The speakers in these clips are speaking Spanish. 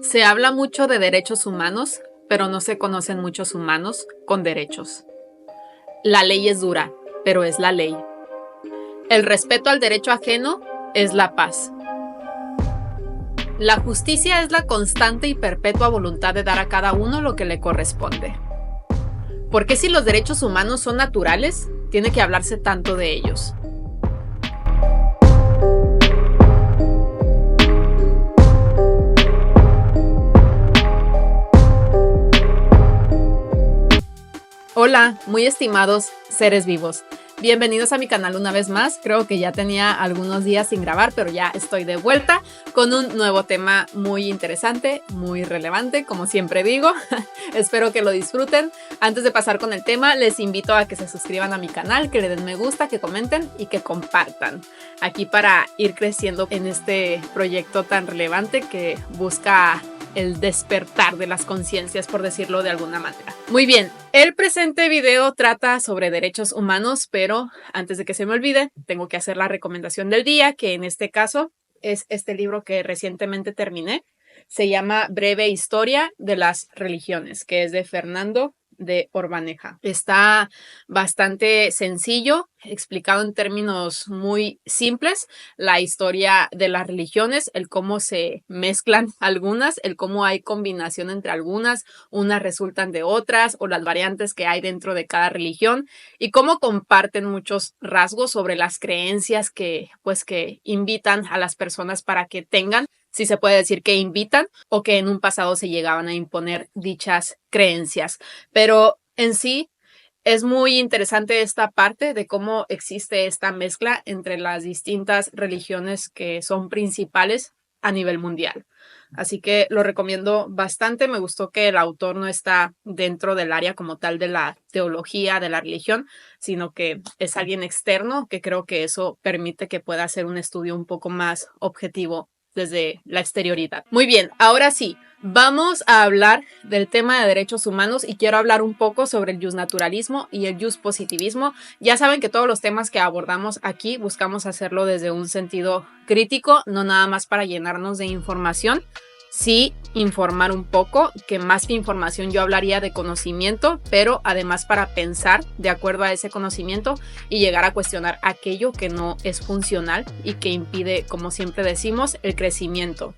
Se habla mucho de derechos humanos, pero no se conocen muchos humanos con derechos. La ley es dura, pero es la ley. El respeto al derecho ajeno es la paz. La justicia es la constante y perpetua voluntad de dar a cada uno lo que le corresponde. ¿Por qué si los derechos humanos son naturales, tiene que hablarse tanto de ellos? Hola, muy estimados seres vivos. Bienvenidos a mi canal una vez más. Creo que ya tenía algunos días sin grabar, pero ya estoy de vuelta con un nuevo tema muy interesante, muy relevante, como siempre digo. Espero que lo disfruten. Antes de pasar con el tema, les invito a que se suscriban a mi canal, que le den me gusta, que comenten y que compartan. Aquí para ir creciendo en este proyecto tan relevante que busca el despertar de las conciencias, por decirlo de alguna manera. Muy bien, el presente video trata sobre derechos humanos, pero antes de que se me olvide, tengo que hacer la recomendación del día, que en este caso es este libro que recientemente terminé. Se llama Breve Historia de las Religiones, que es de Fernando de Orbaneja. Está bastante sencillo, explicado en términos muy simples, la historia de las religiones, el cómo se mezclan algunas, el cómo hay combinación entre algunas, unas resultan de otras, o las variantes que hay dentro de cada religión, y cómo comparten muchos rasgos sobre las creencias que invitan a las personas para que tengan, si se puede decir que invitan, o que en un pasado se llegaban a imponer dichas creencias. Pero en sí es muy interesante esta parte de cómo existe esta mezcla entre las distintas religiones que son principales a nivel mundial. Así que lo recomiendo bastante. Me gustó que el autor no está dentro del área como tal de la teología, de la religión, sino que es alguien externo, que creo que eso permite que pueda hacer un estudio un poco más objetivo desde la exterioridad. Muy bien, ahora sí, vamos a hablar del tema de derechos humanos y quiero hablar un poco sobre el justnaturalismo y el justpositivismo. Ya saben que todos los temas que abordamos aquí buscamos hacerlo desde un sentido crítico, no nada más para llenarnos de información, sí informar un poco, que más que información yo hablaría de conocimiento, pero además para pensar de acuerdo a ese conocimiento y llegar a cuestionar aquello que no es funcional y que impide, como siempre decimos, el crecimiento.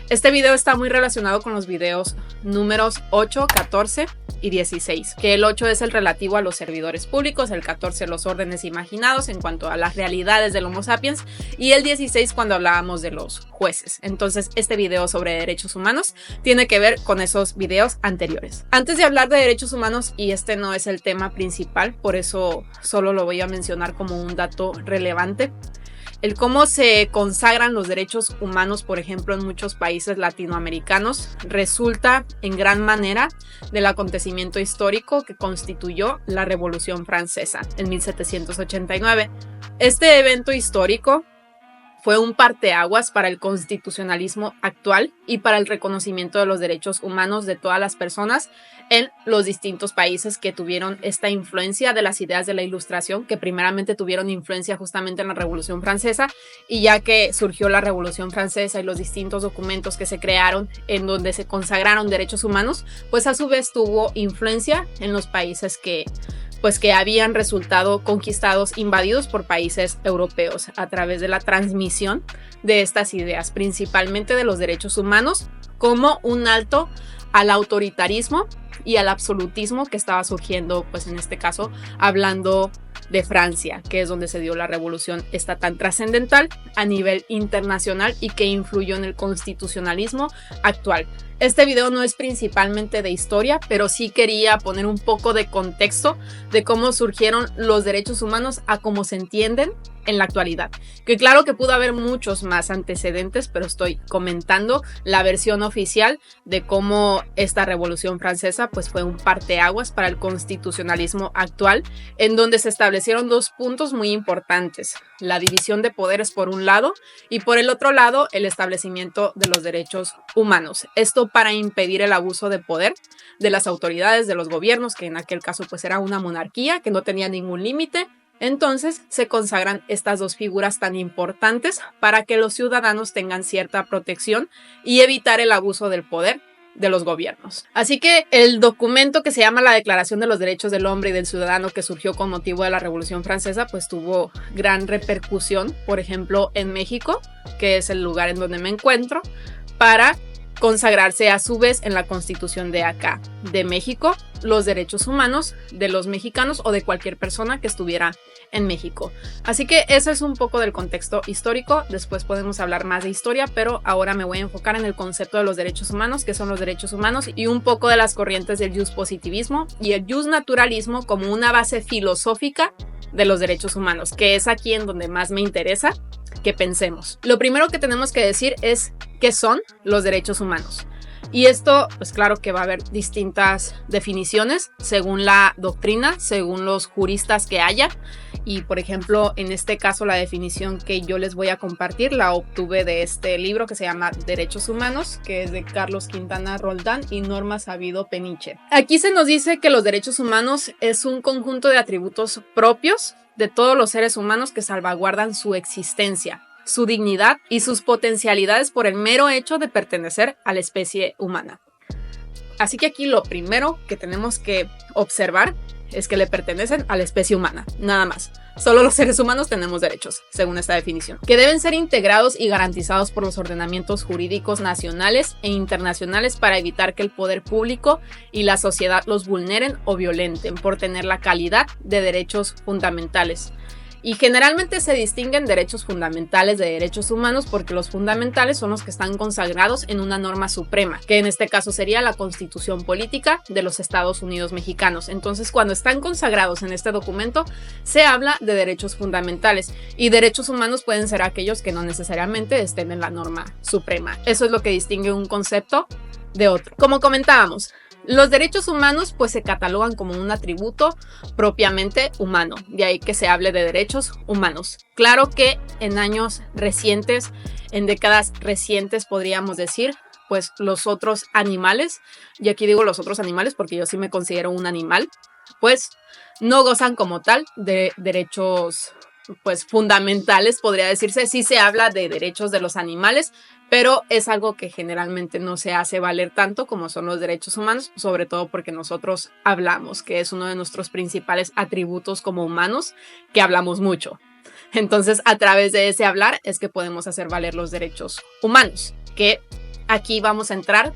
Este video está muy relacionado con los videos números 8, 14 y 16, que el 8 es el relativo a los servidores públicos, el 14 los órdenes imaginados en cuanto a las realidades del Homo sapiens y el 16 cuando hablábamos de los jueces. Entonces este video sobre derechos humanos tiene que ver con esos videos anteriores. Antes de hablar de derechos humanos, y este no es el tema principal, por eso solo lo voy a mencionar como un dato relevante, el cómo se consagran los derechos humanos, por ejemplo, en muchos países latinoamericanos, resulta en gran manera del acontecimiento histórico que constituyó la Revolución Francesa en 1789. Este evento histórico fue un parteaguas para el constitucionalismo actual y para el reconocimiento de los derechos humanos de todas las personas en los distintos países que tuvieron esta influencia de las ideas de la Ilustración, que primeramente tuvieron influencia justamente en la Revolución Francesa, y ya que surgió la Revolución Francesa y los distintos documentos que se crearon en donde se consagraron derechos humanos, pues a su vez tuvo influencia en los países que habían resultado conquistados, invadidos por países europeos a través de la transmisión de estas ideas, principalmente de los derechos humanos, como un alto al autoritarismo y al absolutismo que estaba surgiendo, pues en este caso, hablando de Francia, que es donde se dio la revolución esta tan trascendental a nivel internacional y que influyó en el constitucionalismo actual. Este video no es principalmente de historia, pero sí quería poner un poco de contexto de cómo surgieron los derechos humanos a cómo se entienden en la actualidad. Que claro que pudo haber muchos más antecedentes, pero estoy comentando la versión oficial de cómo esta Revolución Francesa pues fue un parteaguas para el constitucionalismo actual, en donde se establecieron dos puntos muy importantes: la división de poderes por un lado y por el otro lado el establecimiento de los derechos humanos. Esto para impedir el abuso de poder de las autoridades, de los gobiernos, que en aquel caso pues era una monarquía que no tenía ningún límite, Entonces se consagran estas dos figuras tan importantes para que los ciudadanos tengan cierta protección y evitar el abuso del poder de los gobiernos. Así que el documento que se llama la Declaración de los Derechos del Hombre y del Ciudadano, que surgió con motivo de la Revolución Francesa, pues tuvo gran repercusión, por ejemplo, en México, que es el lugar en donde me encuentro, para consagrarse a su vez en la Constitución de acá, de México, los derechos humanos de los mexicanos o de cualquier persona que estuviera en México. Así que eso es un poco del contexto histórico. Después podemos hablar más de historia, pero ahora me voy a enfocar en el concepto de los derechos humanos, que son los derechos humanos, y un poco de las corrientes del positivismo y el naturalismo como una base filosófica de los derechos humanos, que es aquí en donde más me interesa que pensemos. Lo primero que tenemos que decir es qué son los derechos humanos. Y esto, pues claro que va a haber distintas definiciones según la doctrina, según los juristas que haya. Y por ejemplo, en este caso la definición que yo les voy a compartir la obtuve de este libro que se llama Derechos Humanos, que es de Carlos Quintana Roldán y Norma Sabido Peniche. Aquí se nos dice que los derechos humanos es un conjunto de atributos propios de todos los seres humanos que salvaguardan su existencia, su dignidad y sus potencialidades por el mero hecho de pertenecer a la especie humana. Así que aquí lo primero que tenemos que observar es que le pertenecen a la especie humana, nada más. Solo los seres humanos tenemos derechos, según esta definición, que deben ser integrados y garantizados por los ordenamientos jurídicos nacionales e internacionales para evitar que el poder público y la sociedad los vulneren o violenten por tener la calidad de derechos fundamentales. Y generalmente se distinguen derechos fundamentales de derechos humanos porque los fundamentales son los que están consagrados en una norma suprema, que en este caso sería la Constitución Política de los Estados Unidos Mexicanos. Entonces, cuando están consagrados en este documento, se habla de derechos fundamentales y derechos humanos pueden ser aquellos que no necesariamente estén en la norma suprema. Eso es lo que distingue un concepto de otro. Como comentábamos, los derechos humanos pues se catalogan como un atributo propiamente humano, de ahí que se hable de derechos humanos. Claro que en años recientes, en décadas recientes podríamos decir, pues los otros animales, y aquí digo los otros animales porque yo sí me considero un animal, pues no gozan como tal de derechos pues fundamentales, podría decirse. Sí se habla de derechos de los animales, pero es algo que generalmente no se hace valer tanto como son los derechos humanos, sobre todo porque nosotros hablamos, que es uno de nuestros principales atributos como humanos, que hablamos mucho. Entonces, a través de ese hablar es que podemos hacer valer los derechos humanos, que aquí vamos a entrar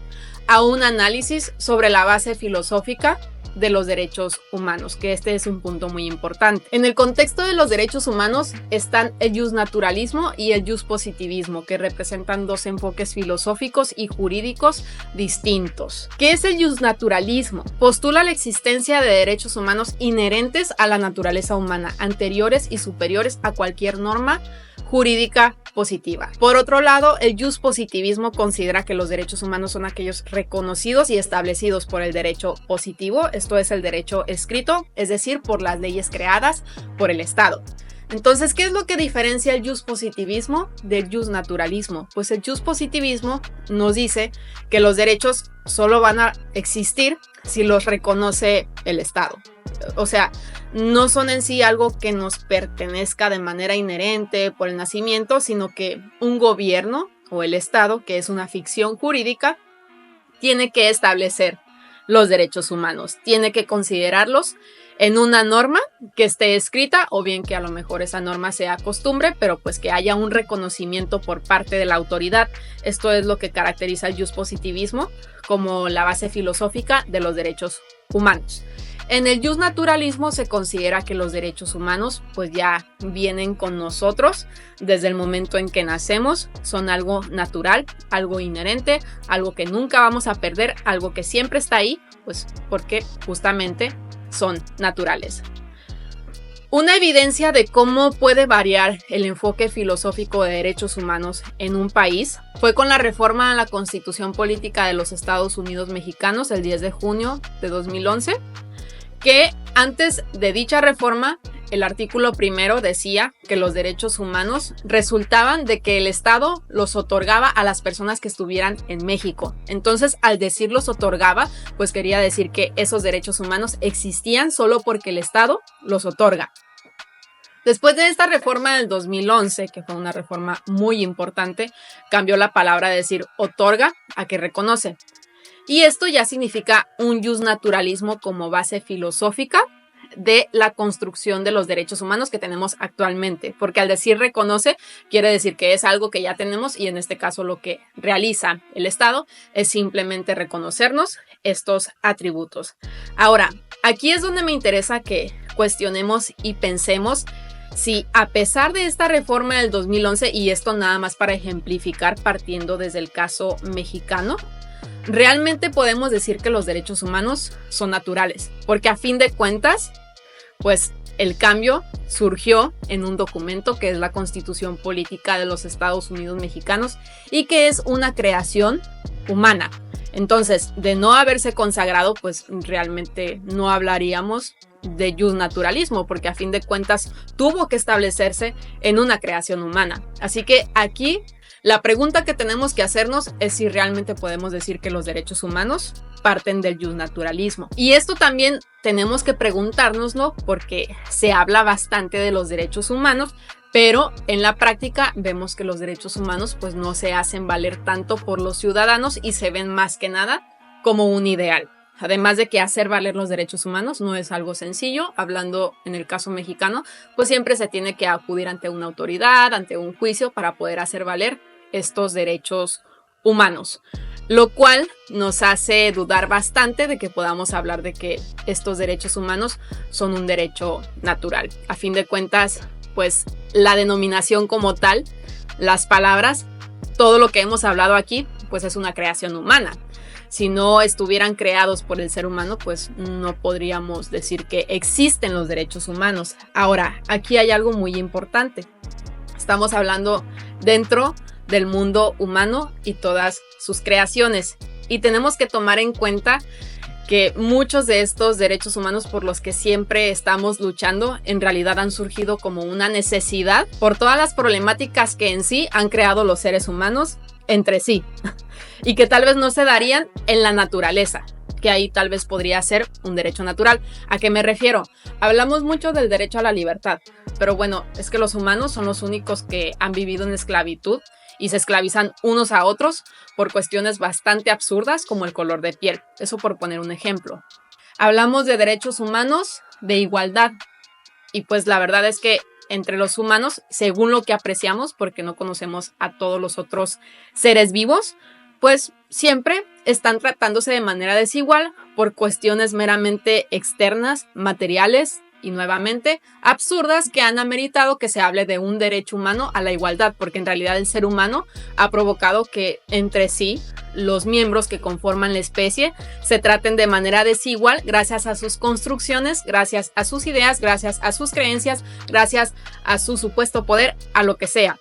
a un análisis sobre la base filosófica de los derechos humanos, que este es un punto muy importante. En el contexto de los derechos humanos están el justnaturalismo y el justpositivismo, que representan dos enfoques filosóficos y jurídicos distintos. ¿Qué es el justnaturalismo? Postula la existencia de derechos humanos inherentes a la naturaleza humana, anteriores y superiores a cualquier norma jurídica positiva. Por otro lado, el justpositivismo considera que los derechos humanos son aquellos reconocidos y establecidos por el derecho positivo, esto es el derecho escrito, es decir, por las leyes creadas por el Estado. Entonces, ¿qué es lo que diferencia el justpositivismo del justnaturalismo? Pues el justpositivismo nos dice que los derechos solo van a existir si los reconoce el Estado. O sea, no son en sí algo que nos pertenezca de manera inherente por el nacimiento, sino que un gobierno o el Estado, que es una ficción jurídica, tiene que establecer los derechos humanos, tiene que considerarlos en una norma que esté escrita, o bien que a lo mejor esa norma sea costumbre, pero pues que haya un reconocimiento por parte de la autoridad. Esto es lo que caracteriza el justpositivismo como la base filosófica de los derechos humanos. En el justnaturalismo se considera que los derechos humanos pues ya vienen con nosotros desde el momento en que nacemos, son algo natural, algo inherente, algo que nunca vamos a perder, algo que siempre está ahí, pues porque justamente son naturales. Una evidencia de cómo puede variar el enfoque filosófico de derechos humanos en un país fue con la reforma a la Constitución Política de los Estados Unidos Mexicanos el 10 de junio de 2011, que antes de dicha reforma, el artículo primero decía que los derechos humanos resultaban de que el Estado los otorgaba a las personas que estuvieran en México. Entonces, al decir los otorgaba, pues quería decir que esos derechos humanos existían solo porque el Estado los otorga. Después de esta reforma del 2011, que fue una reforma muy importante, cambió la palabra de decir otorga a que reconoce. Y esto ya significa un justnaturalismo como base filosófica de la construcción de los derechos humanos que tenemos actualmente, porque al decir reconoce quiere decir que es algo que ya tenemos y en este caso lo que realiza el Estado es simplemente reconocernos estos atributos. Ahora, aquí es donde me interesa que cuestionemos y pensemos si a pesar de esta reforma del 2011, y esto nada más para ejemplificar partiendo desde el caso mexicano, realmente podemos decir que los derechos humanos son naturales, porque a fin de cuentas, pues el cambio surgió en un documento que es la Constitución Política de los Estados Unidos Mexicanos y que es una creación humana. Entonces, de no haberse consagrado, pues realmente no hablaríamos de justnaturalismo, porque a fin de cuentas tuvo que establecerse en una creación humana. Así que aquí la pregunta que tenemos que hacernos es si realmente podemos decir que los derechos humanos parten del justnaturalismo. Y esto también tenemos que preguntárnoslo porque se habla bastante de los derechos humanos, pero en la práctica vemos que los derechos humanos pues no se hacen valer tanto por los ciudadanos y se ven más que nada como un ideal. Además de que hacer valer los derechos humanos no es algo sencillo, hablando en el caso mexicano, pues siempre se tiene que acudir ante una autoridad, ante un juicio para poder hacer valer estos derechos humanos, lo cual nos hace dudar bastante de que podamos hablar de que estos derechos humanos son un derecho natural. A fin de cuentas, pues la denominación como tal, las palabras, todo lo que hemos hablado aquí, pues es una creación humana. Si no estuvieran creados por el ser humano, pues no podríamos decir que existen los derechos humanos. Ahora, aquí hay algo muy importante. Estamos hablando dentro del mundo humano y todas sus creaciones. Y tenemos que tomar en cuenta que muchos de estos derechos humanos por los que siempre estamos luchando en realidad han surgido como una necesidad por todas las problemáticas que en sí han creado los seres humanos entre sí y que tal vez no se darían en la naturaleza, que ahí tal vez podría ser un derecho natural. ¿A qué me refiero? Hablamos mucho del derecho a la libertad, pero bueno, es que los humanos son los únicos que han vivido en esclavitud y se esclavizan unos a otros por cuestiones bastante absurdas como el color de piel. Eso por poner un ejemplo. Hablamos de derechos humanos, de igualdad, y pues la verdad es que entre los humanos, según lo que apreciamos, porque no conocemos a todos los otros seres vivos, pues siempre están tratándose de manera desigual por cuestiones meramente externas, materiales y nuevamente absurdas que han ameritado que se hable de un derecho humano a la igualdad, porque en realidad el ser humano ha provocado que entre sí los miembros que conforman la especie se traten de manera desigual gracias a sus construcciones, gracias a sus ideas, gracias a sus creencias, gracias a su supuesto poder, a lo que sea.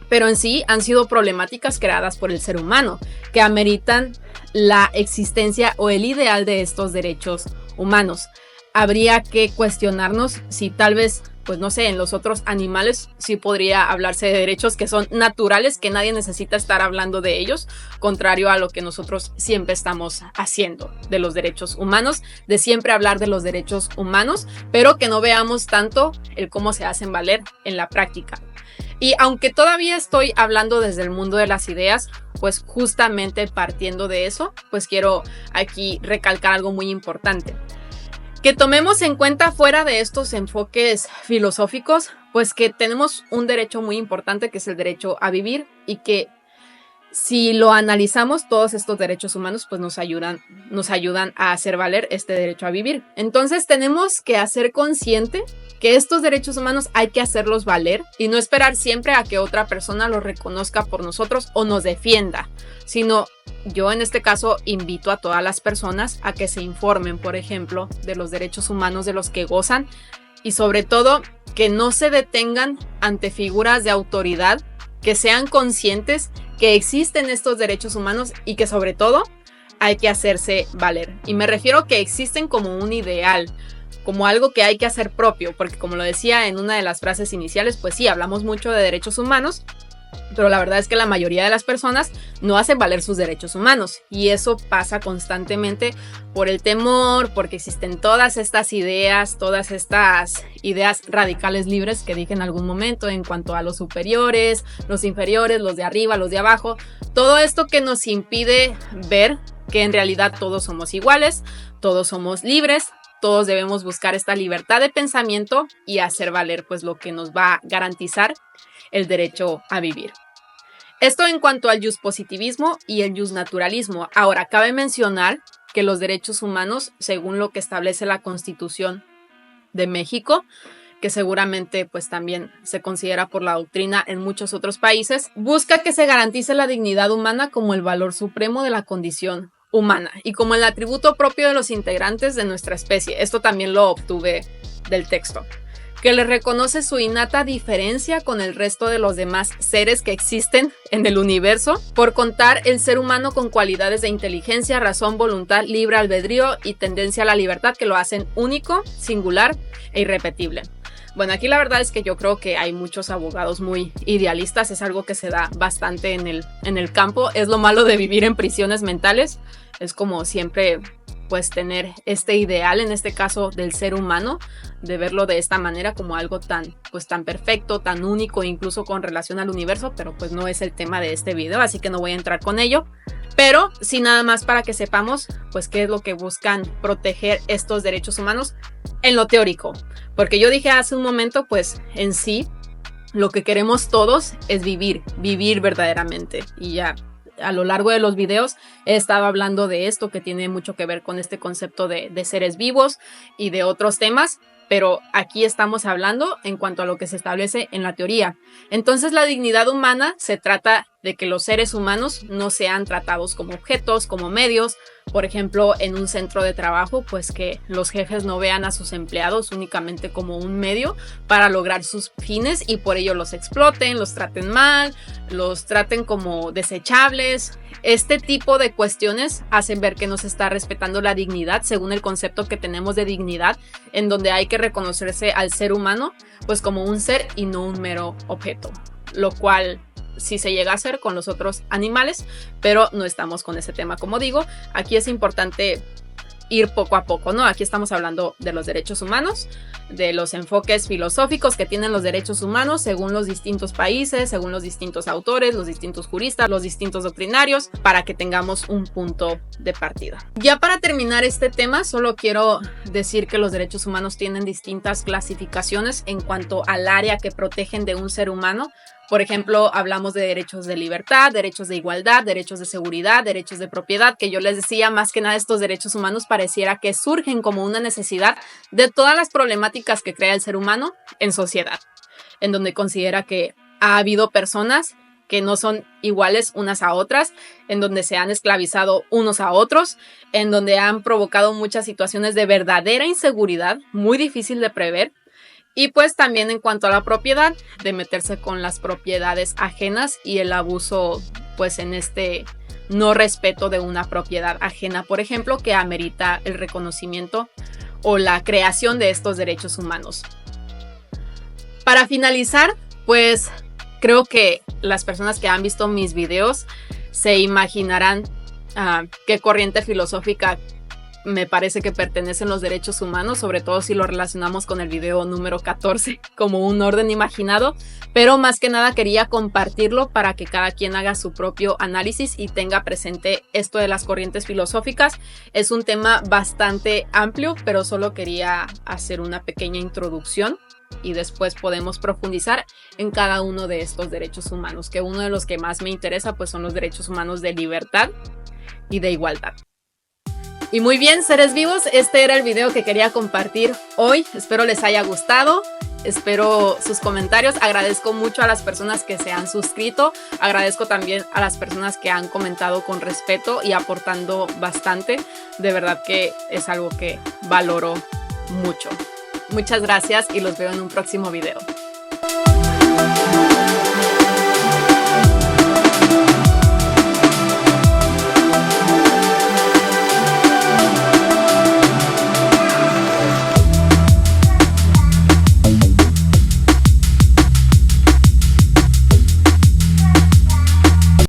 Pero en sí han sido problemáticas creadas por el ser humano que ameritan la existencia o el ideal de estos derechos humanos. Habría que cuestionarnos si tal vez, pues no sé, en los otros animales sí podría hablarse de derechos que son naturales, que nadie necesita estar hablando de ellos, contrario a lo que nosotros siempre estamos haciendo de los derechos humanos, de siempre hablar de los derechos humanos, pero que no veamos tanto el cómo se hacen valer en la práctica. Y aunque todavía estoy hablando desde el mundo de las ideas, pues justamente partiendo de eso, pues quiero aquí recalcar algo muy importante. Que tomemos en cuenta fuera de estos enfoques filosóficos, pues que tenemos un derecho muy importante que es el derecho a vivir y que si lo analizamos, todos estos derechos humanos pues nos ayudan a hacer valer este derecho a vivir. Entonces tenemos que hacer consciente que estos derechos humanos hay que hacerlos valer y no esperar siempre a que otra persona los reconozca por nosotros o nos defienda, sino yo en este caso invito a todas las personas a que se informen, por ejemplo, de los derechos humanos de los que gozan y sobre todo que no se detengan ante figuras de autoridad, que sean conscientes que existen estos derechos humanos y que sobre todo hay que hacerse valer. Y me refiero a que existen como un ideal, como algo que hay que hacer propio, porque como lo decía en una de las frases iniciales, pues sí, hablamos mucho de derechos humanos, Pero la verdad es que la mayoría de las personas no hacen valer sus derechos humanos, y eso pasa constantemente por el temor, porque existen todas estas ideas radicales libres que dije en algún momento en cuanto a los superiores, los inferiores, los de arriba, los de abajo, todo esto que nos impide ver que en realidad todos somos iguales, todos somos libres. Todos debemos buscar esta libertad de pensamiento y hacer valer pues lo que nos va a garantizar el derecho a vivir. Esto en cuanto al juspositivismo y el jusnaturalismo. Ahora, cabe mencionar que los derechos humanos, según lo que establece la Constitución de México, que seguramente pues también se considera por la doctrina en muchos otros países, busca que se garantice la dignidad humana como el valor supremo de la condición humana y como el atributo propio de los integrantes de nuestra especie. Esto también lo obtuve del texto. Que le reconoce su innata diferencia con el resto de los demás seres que existen en el universo, por contar el ser humano con cualidades de inteligencia, razón, voluntad, libre albedrío y tendencia a la libertad que lo hacen único, singular e irrepetible. Bueno, aquí la verdad es que yo creo que hay muchos abogados muy idealistas, es algo que se da bastante en el campo, es lo malo de vivir en prisiones mentales, es como siempre pues tener este ideal, en este caso del ser humano, de verlo de esta manera como algo tan perfecto, tan único, incluso con relación al universo, pero pues no es el tema de este video, así que no voy a entrar con ello. Pero sí, nada más para que sepamos pues qué es lo que buscan proteger estos derechos humanos en lo teórico, porque yo dije hace un momento pues en sí lo que queremos todos es vivir verdaderamente, y ya a lo largo de los videos he estado hablando de esto que tiene mucho que ver con este concepto de seres vivos y de otros temas, pero aquí estamos hablando en cuanto a lo que se establece en la teoría. Entonces la dignidad humana se trata de que los seres humanos no sean tratados como objetos, como medios. Por ejemplo, en un centro de trabajo, pues que los jefes no vean a sus empleados únicamente como un medio para lograr sus fines y por ello los exploten, los traten mal, los traten como desechables. Este tipo de cuestiones hacen ver que no se está respetando la dignidad según el concepto que tenemos de dignidad, en donde hay que reconocerse al ser humano pues como un ser y no un mero objeto, lo cual sí se llega a hacer con los otros animales, pero no estamos con ese tema, como digo. Aquí es importante ir poco a poco, ¿no? Aquí estamos hablando de los derechos humanos, de los enfoques filosóficos que tienen los derechos humanos según los distintos países, según los distintos autores, los distintos juristas, los distintos doctrinarios, para que tengamos un punto de partida. Ya para terminar este tema, solo quiero decir que los derechos humanos tienen distintas clasificaciones en cuanto al área que protegen de un ser humano. Por ejemplo, hablamos de derechos de libertad, derechos de igualdad, derechos de seguridad, derechos de propiedad, que yo les decía, más que nada estos derechos humanos pareciera que surgen como una necesidad de todas las problemáticas que crea el ser humano en sociedad, en donde considera que ha habido personas que no son iguales unas a otras, en donde se han esclavizado unos a otros, en donde han provocado muchas situaciones de verdadera inseguridad, muy difícil de prever. Y pues también en cuanto a la propiedad, de meterse con las propiedades ajenas y el abuso pues en este no respeto de una propiedad ajena, por ejemplo, que amerita el reconocimiento o la creación de estos derechos humanos. Para finalizar, pues creo que las personas que han visto mis videos se imaginarán qué corriente filosófica me parece que pertenecen los derechos humanos, sobre todo si lo relacionamos con el video número 14 como un orden imaginado, pero más que nada quería compartirlo para que cada quien haga su propio análisis y tenga presente esto de las corrientes filosóficas. Es un tema bastante amplio, pero solo quería hacer una pequeña introducción y después podemos profundizar en cada uno de estos derechos humanos, que uno de los que más me interesa pues son los derechos humanos de libertad y de igualdad. Y muy bien, seres vivos, este era el video que quería compartir hoy. Espero les haya gustado, espero sus comentarios. Agradezco mucho a las personas que se han suscrito, agradezco también a las personas que han comentado con respeto y aportando bastante. De verdad que es algo que valoro mucho. Muchas gracias y los veo en un próximo video.